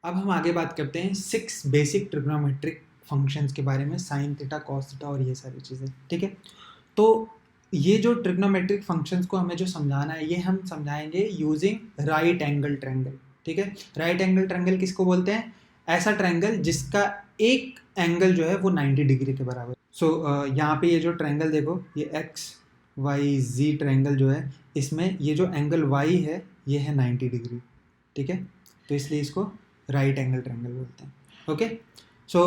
अब हम आगे बात करते हैं 6 बेसिक ट्रिग्नोमेट्रिक फंक्शंस के बारे में, साइन थीटा, कॉस थीटा और ये सारी चीज़ें। ठीक है, तो ये जो ट्रिग्नोमेट्रिक फंक्शंस को हमें जो समझाना है, ये हम समझाएंगे यूजिंग राइट एंगल ट्रायंगल। ठीक है, राइट एंगल ट्रायंगल किसको बोलते हैं? ऐसा ट्रायंगल जिसका एक एंगल जो है वो 90 डिग्री के बराबर। सो यहाँ पे ये जो ट्रायंगल देखो, ये एक्स वाई जी ट्रायंगल जो है, इसमें ये जो एंगल वाई है ये है 90 डिग्री। ठीक है, तो इसलिए इसको राइट एंगल ट्रायंगल बोलते हैं। ओके, सो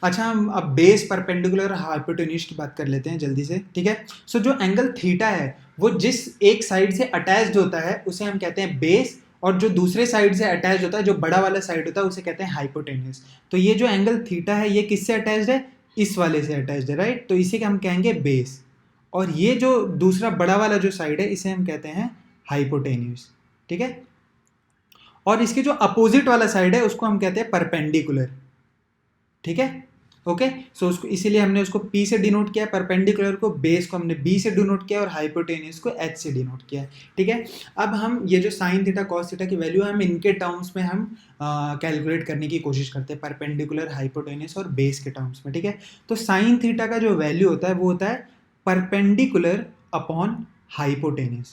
अच्छा, हम अब बेस, परपेंडिकुलर, हाइपोटेन्यूज की बात कर लेते हैं जल्दी से। ठीक है, सो जो एंगल थीटा है वो जिस एक साइड से अटैच्ड होता है उसे हम कहते हैं बेस, और जो दूसरे साइड से अटैच होता है, जो बड़ा वाला साइड होता है, उसे कहते हैं हाइपोटेन्यूज। तो ये जो एंगल थीटा है ये किससे अटैच्ड है? इस वाले से अटैच्ड है, राइट? तो इसे हम कहेंगे बेस, और ये जो दूसरा बड़ा वाला जो साइड है इसे हम कहते हैं हाइपोटेन्यूज। ठीक है, और इसके जो अपोजिट वाला साइड है उसको हम कहते हैं परपेंडिकुलर। ठीक है, ओके, सो उसको इसीलिए हमने उसको P से डिनोट किया, परपेंडिकुलर को, बेस को हमने B से डिनोट किया और हाइपोटेन्यूज को H से डिनोट किया। ठीक है, अब हम ये जो साइन थीटा कॉस थीटा की वैल्यू है, हम इनके टर्म्स में हम कैलकुलेट करने की कोशिश करते हैं, परपेंडिकुलर, हाइपोटेन्यूज और बेस के टर्म्स में। ठीक है, तो साइन थीटा का जो वैल्यू होता है वो होता है परपेंडिकुलर अपॉन हाइपोटेन्यूज।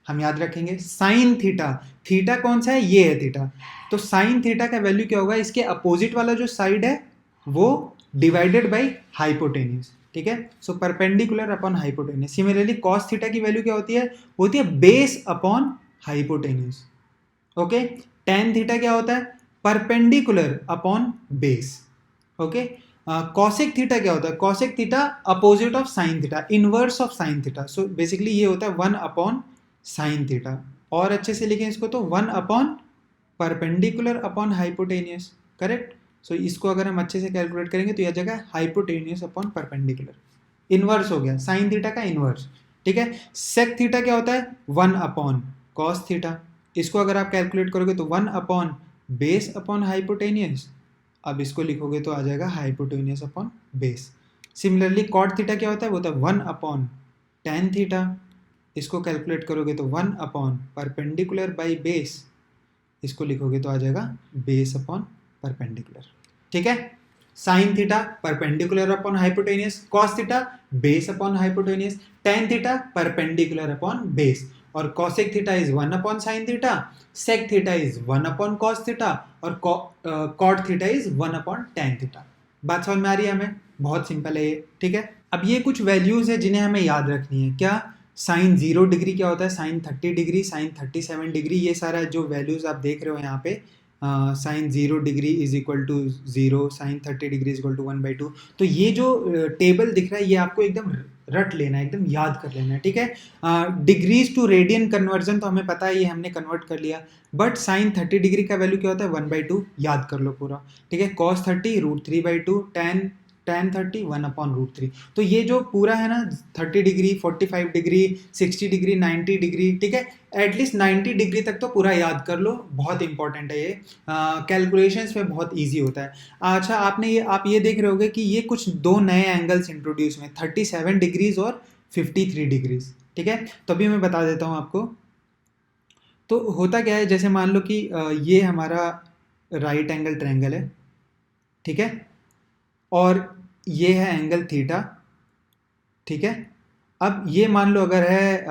हम याद रखेंगे साइन थीटा, थीटा कौन सा है? ये है थीटा। तो साइन थीटा का वैल्यू क्या होगा? इसके अपोजिट वाला जो साइड है वो डिवाइडेड बाई हाइपोटेन्यूज। ठीक है, so perpendicular upon hypotenuse. Similarly cos theta की वैल्यू क्या होती है? होती है base upon hypotenuse. Okay, tan theta क्या होता है? Perpendicular upon base. Okay, cosec theta क्या होता है? Cosec theta opposite of sine theta, inverse of sine theta. So basically ये होता है 1 अपॉन साइन थीटा, और अच्छे से लिखें इसको तो 1 upon perpendicular upon hypotenuse. Correct, so इसको अगर हम अच्छे से कैलकुलेट करेंगे तो यह जगह हाइपोटेनियस अपॉन परपेंडिकुलर, इनवर्स हो गया साइन थीटा का इनवर्स। ठीक है, सेक थीटा क्या होता है? 1 अपॉन कॉस थीटा। इसको अगर आप कैलकुलेट करोगे तो 1 अपॉन बेस अपॉन हाइपोटेनियस। अब इसको लिखोगे तो आ जाएगा hypotenuse upon base. Similarly cot theta क्या होता है? वो होता है 1 अपॉन टेन थीटा। इसको कैलकुलेट करोगे तो 1 अपॉन परपेंडिकुलर बाई बेस, इसको लिखोगे तो आ जाएगा बेस अपॉन परपेंडिकुलर। ठीक है, sine theta perpendicular upon hypotenuse, cos theta base upon hypotenuse, tan theta perpendicular upon base, और cosec theta is 1 upon sine theta, sec theta is 1 upon cos theta, और cot theta is 1 upon tan theta. बात समझ में आ रही है हमें? बहुत simple है ये। ठीक है, अब ये कुछ वैल्यूज है जिन्हें हमें याद रखनी है। क्या? साइन 0 डिग्री क्या होता है? साइन 30 डिग्री, साइन 37 डिग्री, ये सारा जो वैल्यूज आप देख रहे हो यहाँ पे, sine 0 degree is equal to 0, sine 30 degree is equal to 1/2। तो ये जो टेबल दिख रहा है ये आपको एकदम रट लेना है, एकदम याद कर लेना है। ठीक है, डिग्रीज टू रेडियन कन्वर्जन तो हमें पता है, ये हमने कन्वर्ट कर लिया, बट साइन 30 डिग्री का वैल्यू क्या होता है? 1/2, याद कर लो पूरा। ठीक है, कॉस 30 √3/2, टेन 30 1/√3। तो ये जो पूरा है ना, 30 डिग्री, 45 डिग्री, 60 डिग्री, 90 डिग्री, ठीक है, एटलीस्ट 90 डिग्री तक तो पूरा याद कर लो, बहुत इंपॉर्टेंट है ये, कैलकुलेशंस में बहुत इजी होता है। अच्छा, आप ये देख रहे होगे कि ये कुछ दो नए एंगल्स इंट्रोड्यूस हुए, 37 डिग्रीज और 53 डिग्रीज। ठीक है, तो अभी मैं बता देता हूँ आपको। तो होता क्या है, जैसे मान लो कि ये हमारा राइट एंगल ट्रायंगल है। ठीक है, और ये है एंगल थीटा। ठीक है, अब ये मान लो अगर है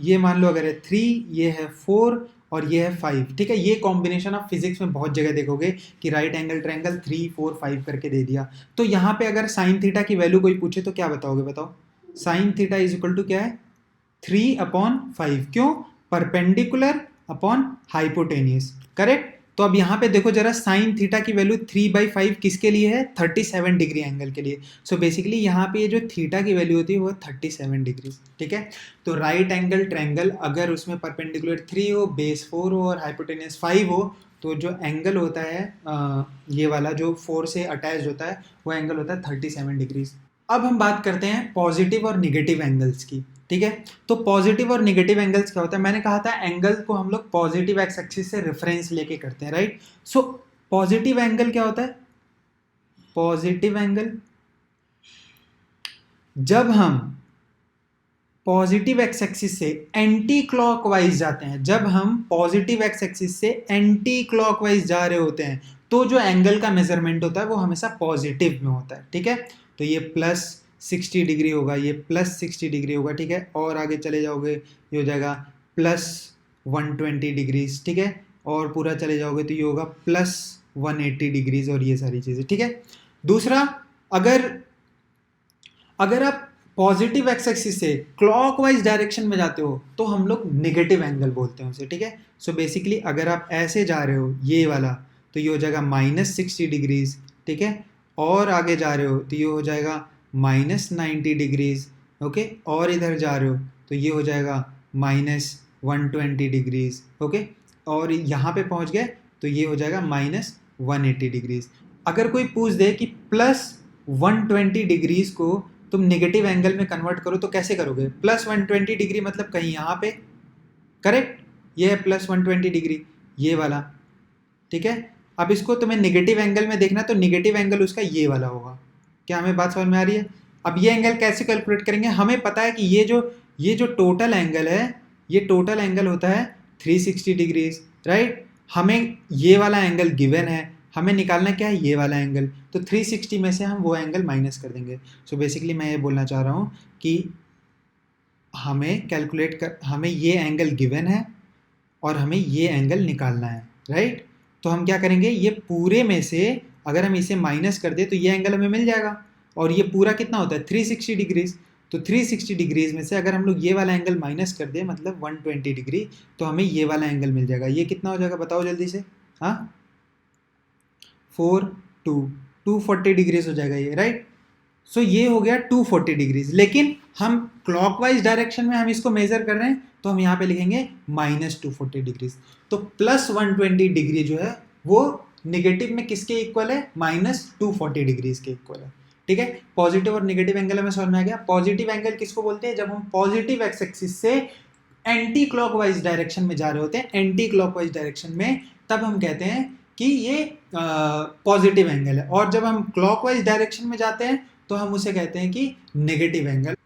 ये मान लो अगर है 3, ये है 4 और ये है 5। ठीक है, ये कॉम्बिनेशन आप फिजिक्स में बहुत जगह देखोगे कि राइट एंगल ट्रायंगल 3 4 5 करके दे दिया। तो यहाँ पे अगर साइन थीटा की वैल्यू कोई पूछे तो क्या बताओगे? बताओ, sine theta is equal to क्या है? 3/5। क्यों? Perpendicular upon hypotenuse. करेक्ट, तो अब यहाँ पे देखो जरा, साइन थीटा की वैल्यू 3/5 किसके लिए है? 37 डिग्री एंगल के लिए। सो बेसिकली यहाँ पे ये जो थीटा की वैल्यू होती है वो 37 डिग्री। ठीक है, तो राइट एंगल ट्रायंगल अगर उसमें परपेंडिकुलर 3 हो, बेस 4 हो और हाइपोटेनियस 5 हो, तो जो एंगल होता है ये वाला जो 4 से अटैच होता है वो एंगल होता है 37 डिग्रीज। अब हम बात करते हैं पॉजिटिव और निगेटिव एंगल्स की। ठीक है, तो पॉजिटिव और निगेटिव एंगल्स क्या होता है? मैंने कहा था एंगल को हम लोग पॉजिटिव एक्स एक्सिस से रेफरेंस लेके करते हैं, राइट? सो पॉजिटिव एंगल क्या होता है? पॉजिटिव एंगल जब हम पॉजिटिव एक्स एक्सिस से एंटी क्लॉकवाइज जाते हैं, जब हम पॉजिटिव एक्स एक्सिस से एंटी क्लॉकवाइज जा रहे होते हैं तो जो एंगल का मेजरमेंट होता है वो हमेशा पॉजिटिव में होता है, ठीक है। तो ये प्लस 60 डिग्री होगा, ये प्लस 60 डिग्री होगा, ठीक है। और आगे चले जाओगे ये हो जाएगा प्लस 120 डिग्रीज, ठीक है। और पूरा चले जाओगे तो ये होगा प्लस 180 डिग्रीज और ये सारी चीज़ें, ठीक है। दूसरा, अगर अगर आप पॉजिटिव एक्स एक्सिस से क्लॉकवाइज डायरेक्शन में जाते हो तो हम लोग नेगेटिव एंगल बोलते हैं उसे, ठीक है। सो बेसिकली अगर आप ऐसे जा रहे हो ये वाला तो ये हो जाएगा -60 डिग्रीज, ठीक है। और आगे जा रहे हो तो ये हो जाएगा -90 डिग्रीज, ओके। और इधर जा रहे हो तो ये हो जाएगा -120 डिग्रीज, ओके। और यहाँ पे पहुँच गए तो ये हो जाएगा -180 डिग्रीज। अगर कोई पूछ दे कि +120 डिग्रीज को तुम नेगेटिव एंगल में कन्वर्ट करो तो कैसे करोगे? +120 डिग्री मतलब कहीं यहाँ पे, करेक्ट। ये है +120 डिग्री, ये वाला, ठीक है। अब इसको तुम्हें नेगेटिव एंगल में देखना तो नेगेटिव एंगल उसका ये वाला होगा। क्या हमें बात समझ में आ रही है? अब ये एंगल कैसे कैलकुलेट करेंगे? हमें पता है कि ये जो टोटल एंगल है, ये टोटल एंगल होता है 360 डिग्रीज, राइट। हमें ये वाला एंगल गिवन है, हमें निकालना क्या है? ये वाला एंगल। तो 360 में से हम वो एंगल माइनस कर देंगे। सो बेसिकली मैं ये बोलना चाह रहा हूँ कि हमें ये एंगल गिवन है और हमें ये एंगल निकालना है, राइट। तो हम क्या करेंगे, ये पूरे में से अगर हम इसे माइनस कर दें तो ये एंगल हमें मिल जाएगा। और ये पूरा कितना होता है? 360 डिग्रीज। तो 360 डिग्रीज में से अगर हम लोग ये वाला एंगल माइनस कर दें, मतलब 120 डिग्री, तो हमें ये वाला एंगल मिल जाएगा। ये कितना हो जाएगा बताओ जल्दी से? हाँ, 240 डिग्रीज हो जाएगा ये, राइट। सो ये हो गया 240 डिग्रीज। लेकिन हम क्लॉकवाइज डायरेक्शन में हम इसको मेजर कर रहे हैं तो हम यहाँ पे लिखेंगे -240 डिग्रीज। तो +120 डिग्री जो है वो नेगेटिव में किसके इक्वल है? -240 डिग्रीज के इक्वल है, ठीक है। पॉजिटिव और नेगेटिव एंगल हमें समझ में आ गया। पॉजिटिव एंगल किसको बोलते हैं? जब हम पॉजिटिव एक्स एक्सिस से एंटी क्लॉकवाइज डायरेक्शन में जा रहे होते हैं, एंटी क्लॉकवाइज डायरेक्शन में, तब हम कहते हैं कि ये पॉजिटिव एंगल है। और जब हम क्लॉकवाइज डायरेक्शन में जाते हैं तो हम उसे कहते हैं कि negative angle.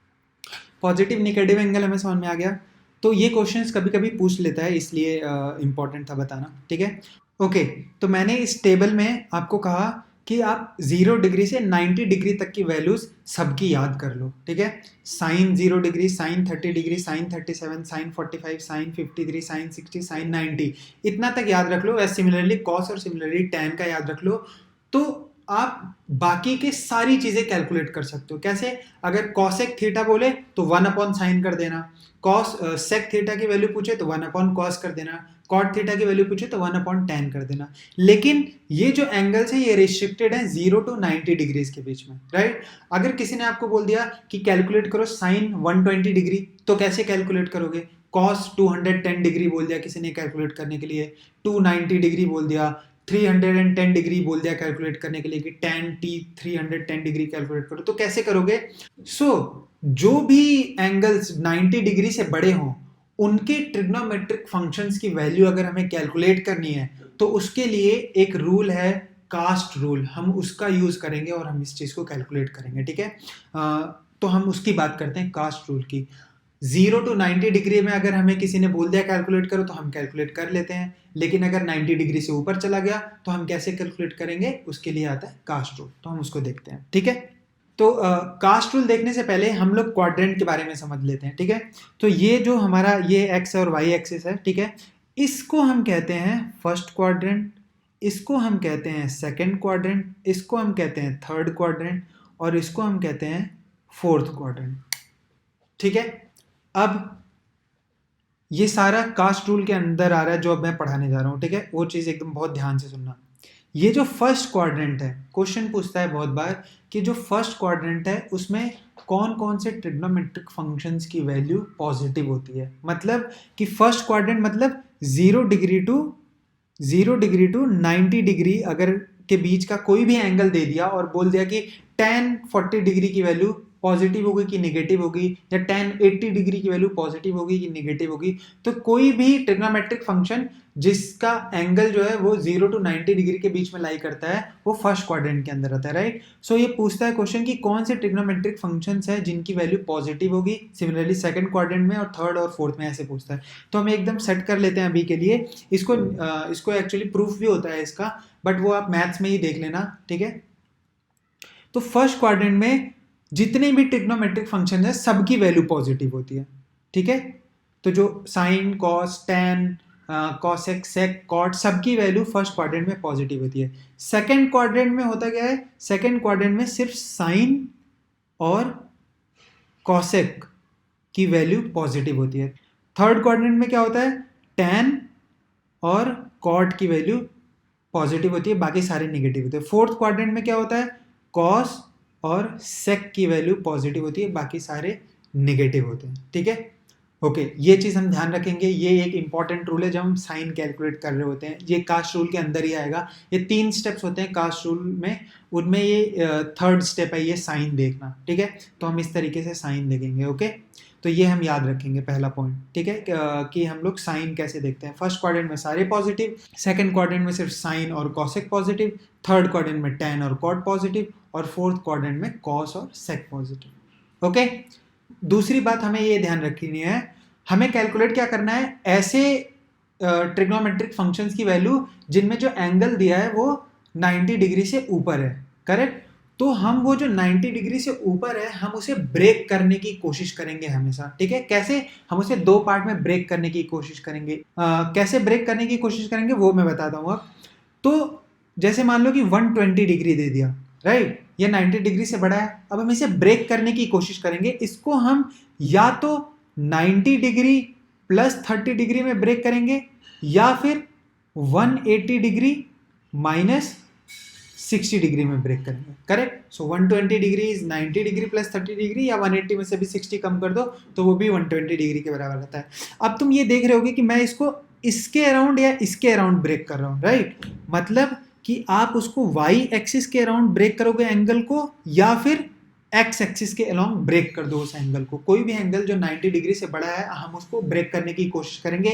Positive negative angle हमें समझ में आ गया। तो ये क्वेश्चंस कभी कभी पूछ लेता है, इसलिए इंपॉर्टेंट था बताना, ठीक है। ओके, तो मैंने इस टेबल में आपको कहा कि आप 0 डिग्री से 90 डिग्री तक की वैल्यूज सबकी याद कर लो, ठीक है। Sine 0 degree, sine 30 degree, sine 37, sine 45, sine 53, sine 60, sine 90, इतना तक याद रख लो। वैसे सिमिलरली कॉस और सिमिलरली टैन का याद रख लो। तो आप बाकी के सारी चीजें कैलकुलेट कर सकते हो। कैसे? अगर कॉसेक थीटा बोले तो 1/sin कर देना, कॉस सेक थीटा की वैल्यू पूछे तो 1/cos कर देना, कॉट थीटा की वैल्यू पूछे तो 1/tan कर देना। लेकिन ये जो एंगल्स है ये रिस्ट्रिक्टेड है 0 to 90 डिग्रीज के बीच में, राइट। अगर किसी ने आपको बोल दिया कि कैलकुलेट करो साइन 120 डिग्री, तो कैसे कैलकुलेट करोगे? कॉस 210 डिग्री बोल दिया किसी ने कैलकुलेट करने के लिए, 290 डिग्री बोल दिया, 310 डिग्री बोल दिया कैलकुलेट करने के लिए कि tan t 310 डिग्री कैलकुलेट करो, तो कैसे करोगे? जो भी एंगल्स 90 डिग्री से बड़े हों उनके ट्रिग्नोमेट्रिक फंक्शंस की वैल्यू अगर हमें कैलकुलेट करनी है तो उसके लिए एक रूल है, कास्ट रूल। हम उसका यूज करेंगे और हम इस चीज को कैलकुलेट करेंगे, ठीक है। तो हम उसकी बात करते हैं, कास्ट रूल की। 0 to 90 डिग्री में अगर हमें किसी ने बोल दिया कैलकुलेट करो तो हम कैलकुलेट कर लेते हैं। लेकिन अगर 90 डिग्री से ऊपर चला गया तो हम कैसे कैलकुलेट करेंगे? उसके लिए आता है कास्ट रूल। तो हम उसको देखते हैं, ठीक है। तो कास्ट रूल देखने से पहले हम लोग क्वाड्रेंट के बारे में समझ लेते हैं, ठीक है। तो ये जो हमारा ये एक्स और वाई एक्सिस है, ठीक है, इसको हम कहते हैं फर्स्ट क्वाड्रेंट, इसको हम कहते हैं सेकंड क्वाड्रेंट, इसको हम कहते हैं थर्ड क्वाड्रेंट और इसको हम कहते हैं फोर्थ क्वाड्रेंट, ठीक है। अब ये सारा कास्ट रूल के अंदर आ रहा है जो अब मैं पढ़ाने जा रहा हूँ, ठीक है। वो चीज़ एकदम बहुत ध्यान से सुनना। ये जो फर्स्ट क्वाड्रेंट है, क्वेश्चन पूछता है बहुत बार कि जो फर्स्ट क्वाड्रेंट है उसमें कौन कौन से ट्रिग्नोमेट्रिक फंक्शंस की वैल्यू पॉजिटिव होती है। मतलब कि फर्स्ट क्वाड्रेंट मतलब 0 डिग्री टू 90 डिग्री अगर के बीच का कोई भी एंगल दे दिया और बोल दिया कि tan 40 डिग्री की वैल्यू पॉजिटिव होगी कि नेगेटिव होगी, या tan 80 डिग्री की वैल्यू पॉजिटिव होगी कि नेगेटिव होगी। तो कोई भी ट्रिग्नोमेट्रिक फंक्शन जिसका एंगल जो है वो 0 to 90 डिग्री के बीच में लाई करता है वो फर्स्ट क्वाड्रेंट के अंदर आता है, राइट। सो ये पूछता है क्वेश्चन कि कौन से ट्रिग्नोमेट्रिक फंक्शंस है जिनकी वैल्यू पॉजिटिव होगी, सिमिलरली सेकंड क्वाड्रेंट में और थर्ड और फोर्थ में ऐसे पूछता है। तो हम एकदम सेट कर लेते हैं अभी के लिए इसको एक्चुअली प्रूफ भी होता है इसका, बट वो आप मैथ्स में ही देख लेना, ठीक है। तो फर्स्ट क्वाड्रेंट में जितने भी ट्रिग्नोमेट्रिक फंक्शन है सबकी वैल्यू पॉजिटिव होती है, ठीक है। तो जो साइन, कॉस, टैन, कॉसेक, सेक, कॉट सबकी वैल्यू फर्स्ट क्वाड्रेंट में पॉजिटिव होती है। सेकंड क्वाड्रेंट में होता क्या है, सेकंड क्वाड्रेंट में सिर्फ साइन और कॉसेक की वैल्यू पॉजिटिव होती है। थर्ड क्वाड्रेंट में क्या होता है, टैन और कॉट की वैल्यू पॉजिटिव होती है, बाकी सारे नेगेटिव होते हैं। फोर्थ क्वाड्रेंट में क्या होता है, कॉस और सेक की वैल्यू पॉजिटिव होती है, बाकी सारे नेगेटिव होते हैं, ठीक है। ओके, ये चीज़ हम ध्यान रखेंगे, ये एक इंपॉर्टेंट रूल है जब हम साइन कैलकुलेट कर रहे होते हैं, ये कास्ट रूल के अंदर ही आएगा। ये 3 स्टेप्स होते हैं कास्ट रूल में, उनमें ये थर्ड स्टेप है ये साइन देखना, ठीक है। तो हम इस तरीके से साइन देखेंगे, ओके। तो ये हम याद रखेंगे पहला पॉइंट, ठीक है, कि हम लोग साइन कैसे देखते हैं। फर्स्ट क्वाड्रेंट में सारे पॉजिटिव, सेकंड क्वाड्रेंट में सिर्फ साइन और कॉसेक पॉजिटिव, थर्ड क्वाड्रेंट में टैन और कॉट पॉजिटिव, और फोर्थ क्वाड्रेंट में कॉस और सेक पॉजिटिव, ओके। दूसरी बात हमें ये ध्यान रखनी है, हमें कैलकुलेट क्या करना है, ऐसे ट्रिग्नोमेट्रिक फंक्शंस की वैल्यू जिनमें जो एंगल दिया है वो 90 डिग्री से ऊपर है, करेक्ट। तो हम वो जो 90 डिग्री से ऊपर है हम उसे ब्रेक करने की कोशिश करेंगे हमेशा, ठीक है। कैसे, हम उसे 2 पार्ट में ब्रेक करने की कोशिश करेंगे। कैसे ब्रेक करने की कोशिश करेंगे वो मैं बताता हूँ अब। तो जैसे मान लो कि 120 डिग्री दे दिया, राइट, ये 90 डिग्री से बड़ा है, अब हम इसे ब्रेक करने की कोशिश करेंगे। इसको हम या तो 90 डिग्री प्लस 30 डिग्री में ब्रेक करेंगे, या फिर 180 डिग्री माइनस 60 डिग्री में ब्रेक करेंगे, correct. So 120 degree is 90 degree plus 30 degree, या 180 में से भी 60 कम कर दो तो वो भी 120 डिग्री के बराबर रहता है। अब तुम ये देख रहे होगे कि मैं इसको इसके अराउंड या इसके अराउंड ब्रेक कर रहा हूँ, राइट। मतलब कि आप उसको वाई एक्सिस के अराउंड ब्रेक करोगे एंगल को, या फिर एक्स एक्सिस के अलोंग ब्रेक कर दो उस एंगल को। कोई भी एंगल जो 90 डिग्री से बड़ा है हम उसको ब्रेक करने की कोशिश करेंगे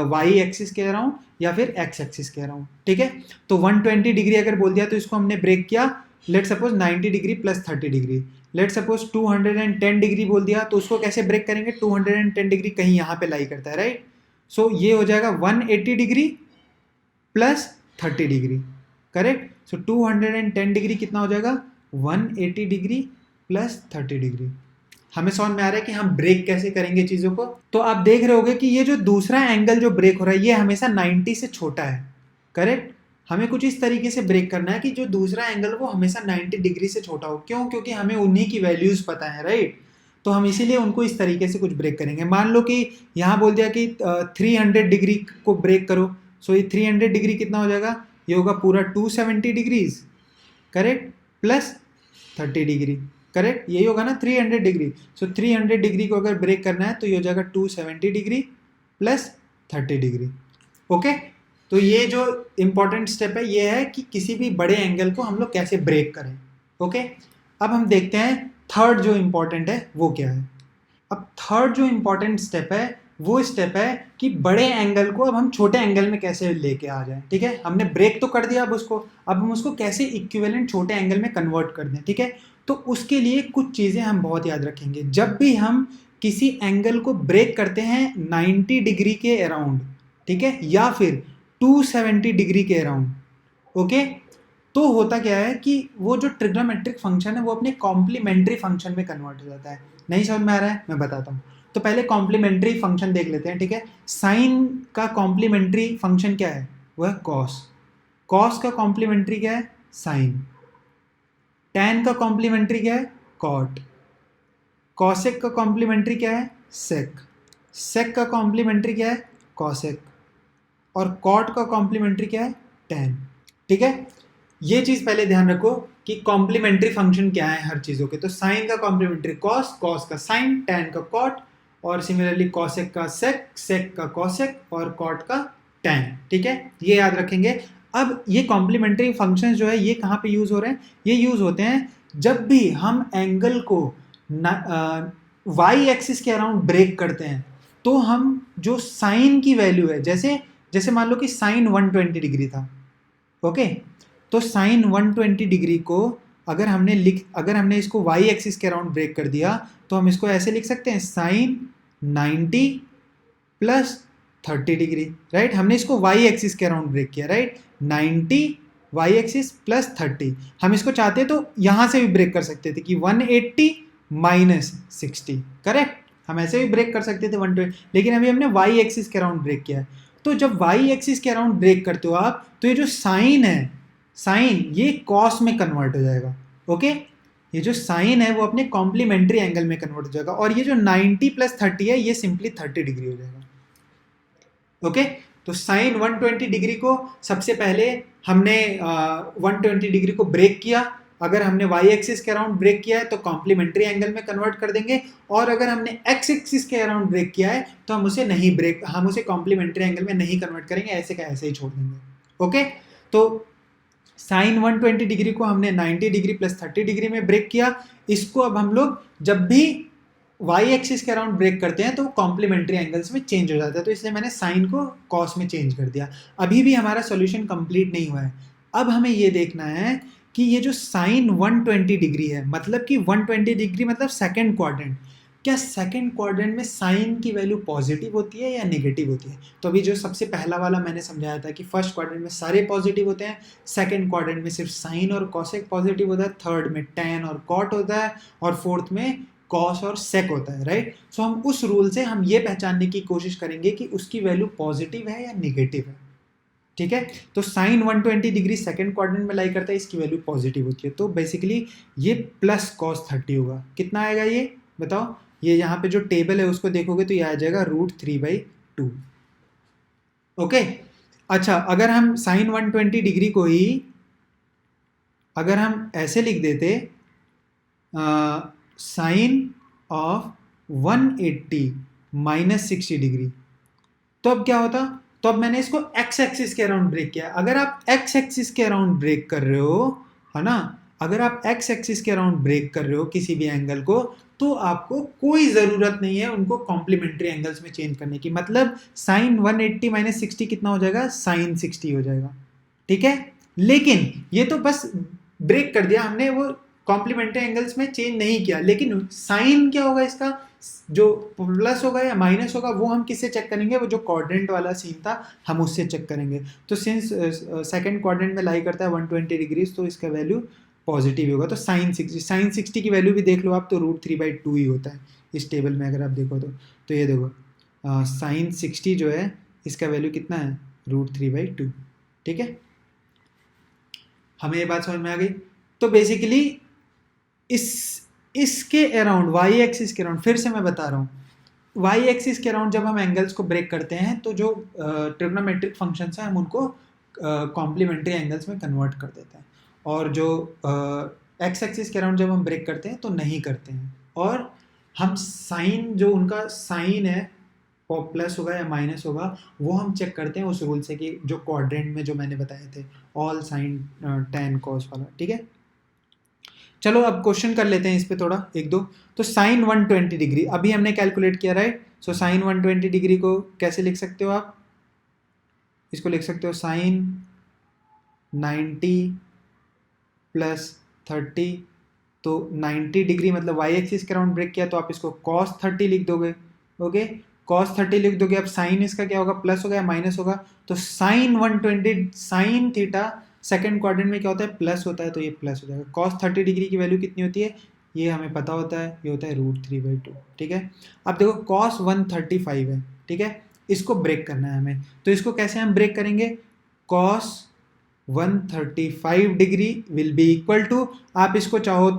वाई एक्सिस के अराउंड या फिर एक्स एक्सिस के अराउंड, ठीक है। तो 120 डिग्री अगर बोल दिया तो इसको हमने ब्रेक किया, let suppose 90 degree plus 30 degree. Let suppose 210 degree बोल दिया तो उसको कैसे ब्रेक करेंगे, 210 डिग्री कहीं यहाँ पे लाई करता है, राइट। सो ये हो जाएगा 180 डिग्री प्लस 30 डिग्री, करेक्ट। सो 210 डिग्री कितना हो जाएगा, 180 डिग्री प्लस 30 डिग्री। हमें समझ में आ रहा है कि हम ब्रेक कैसे करेंगे चीज़ों को। तो आप देख रहे होगे कि ये जो दूसरा एंगल जो ब्रेक हो रहा है ये हमेशा 90 से छोटा है, करेक्ट। हमें कुछ इस तरीके से ब्रेक करना है कि जो दूसरा एंगल वो हमेशा 90 डिग्री से छोटा हो। क्यों, क्योंकि हमें उन्हीं की वैल्यूज़ पता है, राइट। तो हम इसीलिए उनको इस तरीके से कुछ ब्रेक करेंगे। मान लो कि यहाँ बोल दिया कि 300 डिग्री को ब्रेक करो, सो ये 300 डिग्री कितना हो जाएगा, ये होगा पूरा 270 degrees, correct, plus 30 degree, correct, यही होगा ना 300 डिग्री। सो 300 डिग्री को अगर ब्रेक करना है तो ये हो जाएगा 270 डिग्री प्लस 30 डिग्री, ओके। तो ये जो इंपॉर्टेंट स्टेप है ये है कि किसी भी बड़े एंगल को हम लोग कैसे ब्रेक करें, ओके। अब हम देखते हैं थर्ड जो इंपॉर्टेंट है वो क्या है। अब थर्ड जो इंपॉर्टेंट स्टेप है वो स्टेप है कि बड़े एंगल को अब हम छोटे एंगल में कैसे लेके आ जाएं, ठीक है। हमने ब्रेक तो कर दिया अब उसको, अब हम उसको कैसे इक्विवेलेंट छोटे एंगल में कन्वर्ट कर दें, ठीक है। तो उसके लिए कुछ चीज़ें हम बहुत याद रखेंगे। जब भी हम किसी एंगल को ब्रेक करते हैं 90 डिग्री के अराउंड, ठीक है, या फिर 270 डिग्री के अराउंड, ओके, तो होता क्या है कि वो जो ट्रिग्नोमेट्रिक फंक्शन है वो अपने कॉम्प्लीमेंट्री फंक्शन में कन्वर्ट हो जाता है। नहीं समझ में आ रहा है, मैं बताता हूँ। तो पहले कॉम्प्लीमेंट्री फंक्शन देख लेते हैं, ठीक है। साइन का कॉम्प्लीमेंट्री फंक्शन क्या है, वो है कॉस। कॉस का कॉम्प्लीमेंट्री क्या है, साइन। टैन का कॉम्प्लीमेंट्री क्या है, कॉट। कॉसेक का कॉम्प्लीमेंट्री क्या है, सेक। सेक का कॉम्प्लीमेंट्री क्या है, कॉसेक। और कॉट का कॉम्प्लीमेंट्री क्या है, टैन, ठीक है। ये चीज़ पहले ध्यान रखो कि कॉम्प्लीमेंट्री फंक्शन क्या है हर चीज़ों के। तो साइन का कॉम्प्लीमेंट्री कॉस, कॉस का साइन, टैन का कॉट, और सिमिलरली कॉसेक का सेक, सेक का कॉसेक, और कॉट का टैन, ठीक है। ये याद रखेंगे। अब ये कॉम्प्लीमेंट्री फंक्शंस जो है ये कहाँ पे यूज़ हो रहे हैं, ये यूज़ होते हैं जब भी हम एंगल को वाई एक्सिस के अराउंड ब्रेक करते हैं तो हम जो साइन की वैल्यू है, जैसे जैसे मान लो कि साइन 120 डिग्री था, ओके, तो साइन 120 डिग्री को अगर हमने इसको वाई एक्सिस के अराउंड ब्रेक कर दिया तो हम इसको ऐसे लिख सकते हैं साइन 90 प्लस 30 डिग्री, राइट। हमने इसको वाई एक्सिस के अराउंड ब्रेक किया, राइट। 90 वाई एक्सिस प्लस 30, हम इसको चाहते तो यहां से भी ब्रेक कर सकते थे कि 180 माइनस 60, करेक्ट। हम ऐसे भी ब्रेक कर सकते थे 120, लेकिन अभी हमने वाई एक्सिस के अराउंड ब्रेक किया है। तो जब वाई एक्सिस के अराउंड ब्रेक करते हो आप, तो ये जो साइन है, साइन ये कॉस में कन्वर्ट हो जाएगा, ओके। ये जो साइन है वो अपने कॉम्प्लीमेंट्री एंगल में कन्वर्ट हो जाएगा, और ये जो 90 प्लस 30 है ये सिंपली 30 डिग्री हो जाएगा, ओके। तो साइन 120 डिग्री को सबसे पहले हमने 120 डिग्री को ब्रेक किया। अगर हमने वाई एक्सिस के अराउंड ब्रेक किया है तो कॉम्प्लीमेंट्री एंगल में कन्वर्ट कर देंगे, और अगर हमने एक्स एक्सिस के अराउंड ब्रेक किया है तो हम उसे कॉम्प्लीमेंट्री एंगल में नहीं कन्वर्ट करेंगे, ऐसे का ऐसे ही छोड़ देंगे, ओके। तो साइन 120 डिग्री को हमने 90 डिग्री प्लस 30 डिग्री में ब्रेक किया। इसको अब हम लोग जब भी वाई एक्सिस के अराउंड ब्रेक करते हैं तो कॉम्प्लीमेंट्री एंगल्स में चेंज हो जाता है, तो इसलिए मैंने साइन को कॉस में चेंज कर दिया। अभी भी हमारा सॉल्यूशन कंप्लीट नहीं हुआ है। अब हमें ये देखना है कि ये जो साइन 120 डिग्री है, मतलब कि 120 डिग्री मतलब सेकंड क्वाड्रेंट, क्या सेकंड क्वाड्रेंट में साइन की वैल्यू पॉजिटिव होती है या नेगेटिव होती है। तो अभी जो सबसे पहला वाला मैंने समझाया था कि फर्स्ट क्वाड्रेंट में सारे पॉजिटिव होते हैं, सेकंड क्वाड्रेंट में सिर्फ साइन और कॉसेक पॉजिटिव होता है, थर्ड में टैन और कॉट होता है, और फोर्थ में कॉस और सेक होता है, राइट। सो हम उस रूल से हम ये पहचानने की कोशिश करेंगे कि उसकी वैल्यू पॉजिटिव है या नेगेटिव है, ठीक है। तो साइन 120 डिग्री सेकंड क्वाड्रेंट में लाई करता है, इसकी वैल्यू पॉजिटिव होती है, तो बेसिकली ये प्लस कॉस 30 होगा। कितना आएगा ये बताओ। ये यहाँ पे जो टेबल है उसको देखोगे तो ये आ जाएगा √3/2, ओके। अच्छा, अगर हम साइन 120 डिग्री को ही अगर हम ऐसे लिख देते साइन ऑफ 180 माइनस 60 डिग्री, तो अब क्या होता। तो अब मैंने इसको एक्स एक्सिस के अराउंड ब्रेक किया। अगर आप एक्स एक्सिस के अराउंड ब्रेक कर रहे हो, है ना, अगर आप एक्स एक्सिस के अराउंड ब्रेक कर रहे हो किसी भी एंगल को, तो आपको कोई ज़रूरत नहीं है उनको कॉम्प्लीमेंट्री एंगल्स में चेंज करने की। मतलब साइन 180 माइनस 60 कितना हो जाएगा, साइन 60 हो जाएगा, ठीक है। लेकिन ये तो बस ब्रेक कर दिया हमने, वो कॉम्प्लीमेंट्री एंगल्स में चेंज नहीं किया। लेकिन साइन क्या होगा इसका, जो प्लस होगा या माइनस होगा वो हम किससे चेक करेंगे, वो जो क्वाड्रेंट वाला सीन था हम उससे चेक करेंगे। तो सिंस सेकंड क्वाड्रेंट में लाई करता है 120 डिग्रीज, तो इसका वैल्यू पॉजिटिव होगा। तो साइन 60 की वैल्यू भी देख लो आप, तो √3/2 ही होता है इस टेबल में अगर आप देखो तो ये देखो साइन 60 जो है इसका वैल्यू कितना है, √3/2, ठीक है। हमें ये बात समझ में आ गई। तो बेसिकली इसके अराउंड वाई एक्सिस के अराउंड, फिर से मैं बता रहा हूँ, वाई एक्सिस के अराउंड जब हम एंगल्स को ब्रेक करते हैं तो जो ट्रिग्नोमेट्रिक फंक्शंस हैं हम उनको कॉम्प्लीमेंट्री एंगल्स में कन्वर्ट कर देते हैं, और जो एक्स एक्सिस के अराउंड जब हम ब्रेक करते हैं तो नहीं करते हैं। और हम साइन, जो उनका साइन है वो प्लस होगा या माइनस होगा, वो हम चेक करते हैं उस रूल से कि जो क्वाड्रेंट में जो मैंने बताए थे, ऑल साइन टैन कॉस वाला, ठीक है। चलो अब क्वेश्चन कर लेते हैं इस पे थोड़ा एक दो। तो साइन 120 डिग्री अभी हमने कैलकुलेट किया, राइट। सो साइन 120 डिग्री को कैसे लिख सकते हो आप, इसको लिख सकते हो साइन 90 प्लस 30, तो 90 डिग्री मतलब वाई एक्सिस के अराउंड ब्रेक किया, तो आप इसको cos 30 लिख दोगे, ओके। cos 30 लिख दोगे। अब साइन इसका क्या होगा, प्लस होगा या माइनस होगा, तो sine 120 sine theta second quadrant में क्या होता है, प्लस होता है, तो ये प्लस हो जाएगा। cos 30 डिग्री की वैल्यू कितनी होती है, ये हमें पता होता है, ये होता है √3/2, ठीक है। अब देखो cos 135 है, ठीक है, इसको ब्रेक करना है हमें, तो इसको कैसे हम ब्रेक करेंगे, cos 135 degree will be equal to, आप इसको चाहो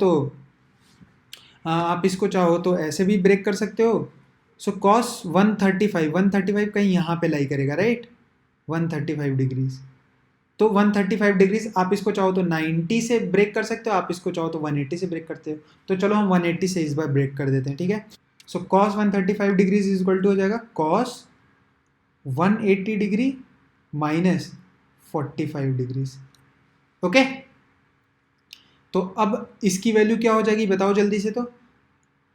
तो ऐसे भी ब्रेक कर सकते हो। सो cos 135 कहीं यहाँ पे लाई करेगा, राइट, 135 डिग्रीज। तो 135 डिग्रीज आप इसको चाहो तो 90 से ब्रेक कर सकते हो, आप इसको चाहो तो 180 से ब्रेक करते हो। तो चलो हम 180 से इस बार ब्रेक कर देते हैं, ठीक है। So cos 135 degrees is equal to हो जाएगा cos 180 degree minus 45 degrees, okay. तो अब इसकी वैल्यू क्या हो जाएगी बताओ जल्दी से। तो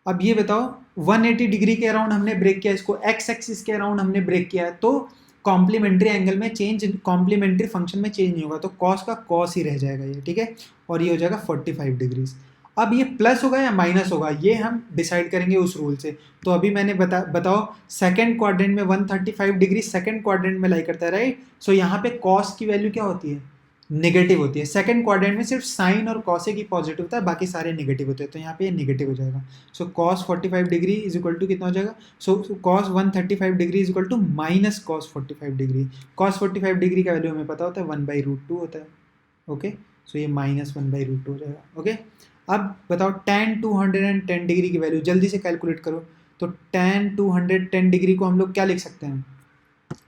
अब ये बताओ 180 डिग्री के अराउंड हमने ब्रेक किया, इसको एक्स एक्सिस के अराउंड हमने ब्रेक किया है, तो कॉम्प्लीमेंट्री एंगल में चेंज, कॉम्प्लीमेंट्री फंक्शन में चेंज नहीं होगा, तो कॉस का कॉस ही रह जाएगा ये, ठीक है। और ये हो जाएगा 45 डिग्रीज। अब ये प्लस होगा या माइनस होगा ये हम डिसाइड करेंगे उस रूल से। तो अभी मैंने बताओ सेकंड क्वाड्रेंट में 135 डिग्री सेकंड क्वाड्रेंट में लाई करता है, राइट। सो यहाँ पे कॉस की वैल्यू क्या होती है, नेगेटिव होती है। सेकंड क्वाड्रेंट में सिर्फ साइन और कॉसेक ही पॉजिटिव होता है, बाकी सारे नेगेटिव होते हैं, तो यहाँ पे ये नेगेटिव हो जाएगा। So cos 45 degree is equal to कितना हो जाएगा, so cos 135 degree is equal to minus cos 45 degree. Cos 45 degree का वैल्यू हमें पता होता है 1/√2 होता है, ओके। सो ये माइनस 1/√2 हो जाएगा, ओके। अब बताओ tan 210 डिग्री की वैल्यू जल्दी से कैलकुलेट करो। तो tan 210 डिग्री को हम लोग क्या लिख सकते हैं,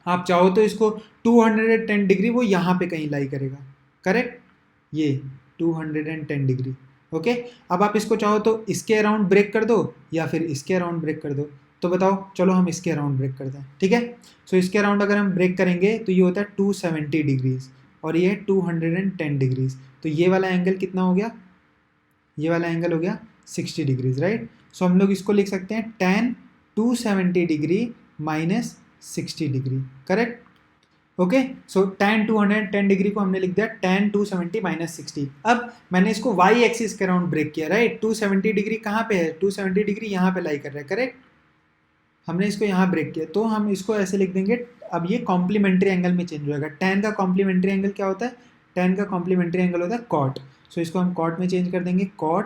आप चाहो तो इसको 210 डिग्री वो यहाँ पे कहीं लाई करेगा, करेक्ट, ये 210 डिग्री, ओके। अब आप इसको चाहो तो इसके अराउंड ब्रेक कर दो या फिर इसके अराउंड ब्रेक कर दो। तो बताओ, चलो हम इसके अराउंड ब्रेक करते हैं, ठीक है। सो इसके अराउंड अगर हम ब्रेक करेंगे तो ये होता है 270 डिग्रीज और ये 210 डिग्रीज। तो ये वाला एंगल कितना हो गया, ये वाला एंगल हो गया 60 डिग्रीज, राइट। सो हम लोग इसको लिख सकते हैं tan 270 degree minus 60 degree, correct, okay. So tan 210 degree को हमने लिख दिया tan 270 माइनस 60। अब मैंने इसको y एक्सिस के अराउंड ब्रेक किया, राइट। 270 डिग्री कहाँ पे है, 270 डिग्री यहाँ पे लाई कर रहा है, करेक्ट। हमने इसको यहाँ ब्रेक किया, तो हम इसको ऐसे लिख देंगे। अब ये कॉम्प्लीमेंट्री एंगल में चेंज हो जाएगा। tan का कॉम्प्लीमेंट्री एंगल क्या होता है, tan का कॉम्प्लीमेंट्री एंगल होता है cot। सो इसको हम cot में चेंज कर देंगे, cot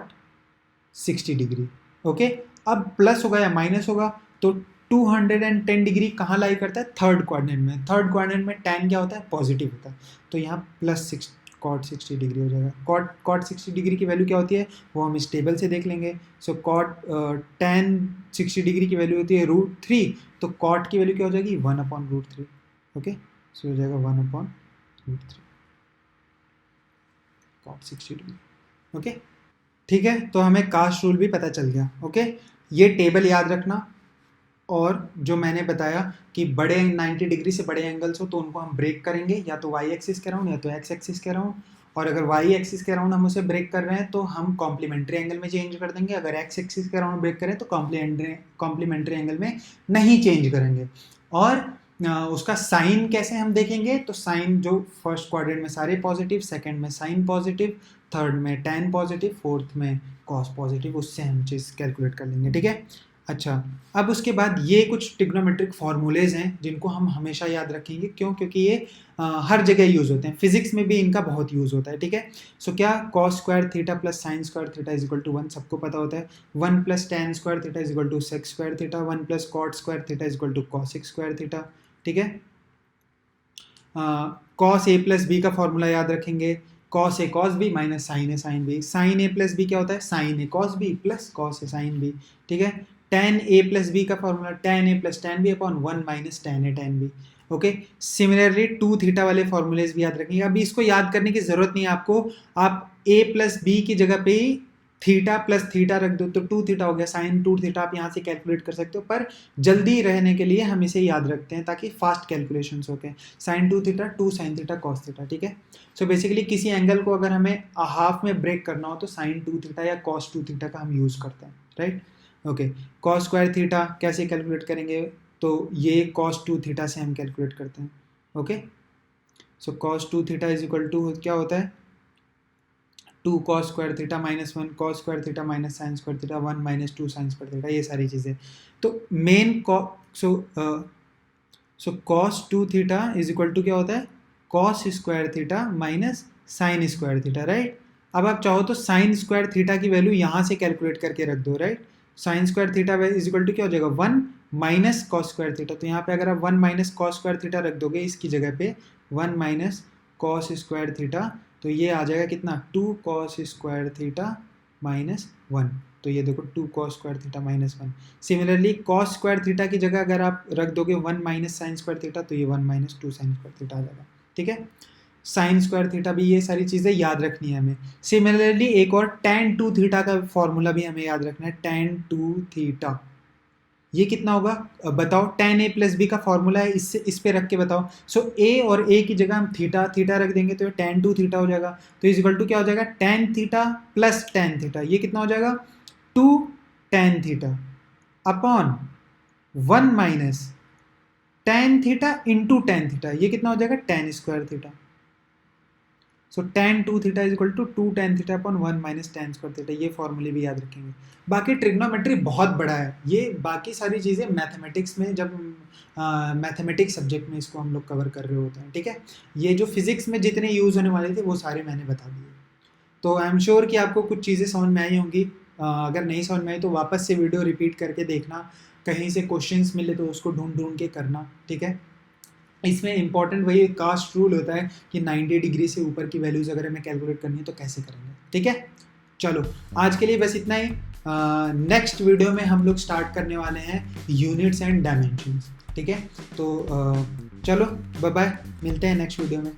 60 डिग्री, ओके। अब प्लस होगा या माइनस होगा, तो 210 डिग्री कहाँ लाई करता है, थर्ड क्वाड्रेंट में। थर्ड क्वाड्रेंट में tan क्या होता है, पॉजिटिव होता है, तो यहाँ प्लस cot 60 डिग्री हो जाएगा। cot 60 डिग्री की वैल्यू क्या होती है वो हम इस टेबल से देख लेंगे। सो tan 60 डिग्री की वैल्यू होती है √3, तो cot की वैल्यू क्या हो जाएगी 1/√3, ओके। सो हो जाएगा 1/√3 cot 60 डिग्री, ओके, ठीक है। तो हमें कास्ट रूल भी पता चल गया, ओके। ये टेबल याद रखना, और जो मैंने बताया कि बड़े 90 डिग्री से बड़े एंगल्स हो तो उनको हम ब्रेक करेंगे, या तो वाई एक्सिस के अराउंड या तो एक्स एक्सिस के अराउंड। और अगर वाई एक्सिस के अराउंड हम उसे ब्रेक कर रहे हैं तो हम कॉम्प्लीमेंट्री एंगल में चेंज कर देंगे। अगर एक्स एक्सिस के अराउंड ब्रेक करें तो कॉम्प्लीमेंट्री एंगल में नहीं चेंज करेंगे। और उसका साइन कैसे हम देखेंगे, तो साइन जो फर्स्ट क्वाड्रेंट में सारे पॉजिटिव, सेकंड में साइन पॉजिटिव, थर्ड में tan पॉजिटिव, फोर्थ में कॉस पॉजिटिव, उससे हम चीज़ कैलकुलेट कर लेंगे, ठीक है। अच्छा, अब उसके बाद ये कुछ ट्रिग्नोमेट्रिक फार्मूलेज हैं जिनको हम हमेशा याद रखेंगे, क्यों, क्योंकि ये हर जगह यूज़ होते हैं। फिजिक्स में भी इनका बहुत यूज़ होता है, ठीक है। सो क्या cos square theta plus sine square theta is equal to 1 सबको पता होता है। 1 plus tan square theta is equal to sec square theta, 1 plus cot square theta is equal to cosec square theta, ठीक है। cos a plus B का formula याद रखेंगे, cos a cos b minus sine a sine b। Sine a plus B क्या होता है, sine a cos b plus cos a sine b, ठीक है। tan a प्लस बी का formula tan a plus tan b upon 1 minus tan a tan b, okay. Similarly 2 theta वाले formulas भी याद रखेंगे। अभी इसको याद करने की जरूरत नहीं है आपको, आप a प्लस बी की जगह पे ही थीटा प्लस थीटा रख दो तो 2 थीटा हो गया, साइन 2 थीटा आप यहाँ से कैलकुलेट कर सकते हो, पर जल्दी रहने के लिए हम इसे याद रखते हैं ताकि फास्ट कैलकुलेशन हो के। Sine 2 theta 2 sine theta cos theta, ठीक है। सो बेसिकली किसी एंगल को अगर हमें हाफ में ब्रेक करना हो तो साइन 2 थीटा या कॉस 2 थीटा का हम यूज़ करते हैं, right, okay. Cos square theta कैसे कैलकुलेट करेंगे, तो ये कॉस 2 थीटा से हम कैलकुलेट करते हैं, okay. So cos 2 theta is equal to क्या होता है, 2 cos square theta minus 1 cos square theta minus sine square theta 1 minus 2 sine square theta, ये सारी चीज़ें। तो main so cos 2 theta is equal to क्या होता है, cos square theta minus sine square theta, right. अब आप चाहो तो साइन स्क्वायर थीटा की वैल्यू यहाँ से कैलकुलेट करके रख दो, right. Sine square theta is equal to क्या हो जाएगा 1 माइनस कॉस स्क्वायर थीटा। तो यहाँ पे अगर आप 1 माइनस कॉस स्क्वायर थीटा रख दोगे इसकी जगह पे 1 माइनस कॉस स्क्वायर थीटा, तो ये आ जाएगा कितना 2 cos स्क्वायर थीटा माइनस 1। तो ये देखो 2 cos square theta minus 1। Similarly cos square theta की जगह अगर आप रख दोगे 1 माइनस साइन स्क्वायर थीटा तो ये 1 माइनस 2 साइन स्क्वायर थीटा आ जाएगा, ठीक है। साइन स्क्वायर थीटा भी, ये सारी चीज़ें याद रखनी है हमें। सिमिलरली एक और tan 2 थीटा का फॉर्मूला भी हमें याद रखना है, tan 2 थीटा ये कितना होगा बताओ, tan a प्लस बी का फॉर्मूला है, इससे इस पे रख के बताओ। सो a और a की जगह हम थीटा थीटा रख देंगे तो tan 2 थीटा हो जाएगा। तो इज इक्वल टू क्या हो जाएगा, tan theta plus tan theta, ये कितना हो जाएगा 2 tan theta upon 1 minus tan theta into tan theta, ये कितना हो जाएगा tan square theta. So tan 2 theta is equal to 2 tan theta upon 1 minus tan square theta, ये फॉर्मूले भी याद रखेंगे। बाकी ट्रिग्नोमेट्री बहुत बड़ा है, ये बाकी सारी चीज़ें मैथमेटिक्स में जब मैथमेटिक्स सब्जेक्ट में इसको हम लोग कवर कर रहे होते हैं, ठीक है। ये जो फिजिक्स में जितने यूज़ होने वाले थे वो सारे मैंने बता दिए। तो आई एम श्योर कि आपको कुछ चीज़ें समझ में आई होंगी। अगर नहीं समझ में आई तो वापस से वीडियो रिपीट करके देखना, कहीं से क्वेश्चंस मिले तो उसको ढूंढ ढूंढ के करना, ठीक है। इसमें इंपॉर्टेंट वही कास्ट रूल होता है कि 90 डिग्री से ऊपर की वैल्यूज़ अगर हमें कैलकुलेट करनी है तो कैसे करेंगे, ठीक है। चलो आज के लिए बस इतना ही। नेक्स्ट वीडियो में हम लोग स्टार्ट करने वाले हैं यूनिट्स एंड डायमेंशंस, ठीक है। तो चलो बाय बाय, मिलते हैं नेक्स्ट वीडियो में।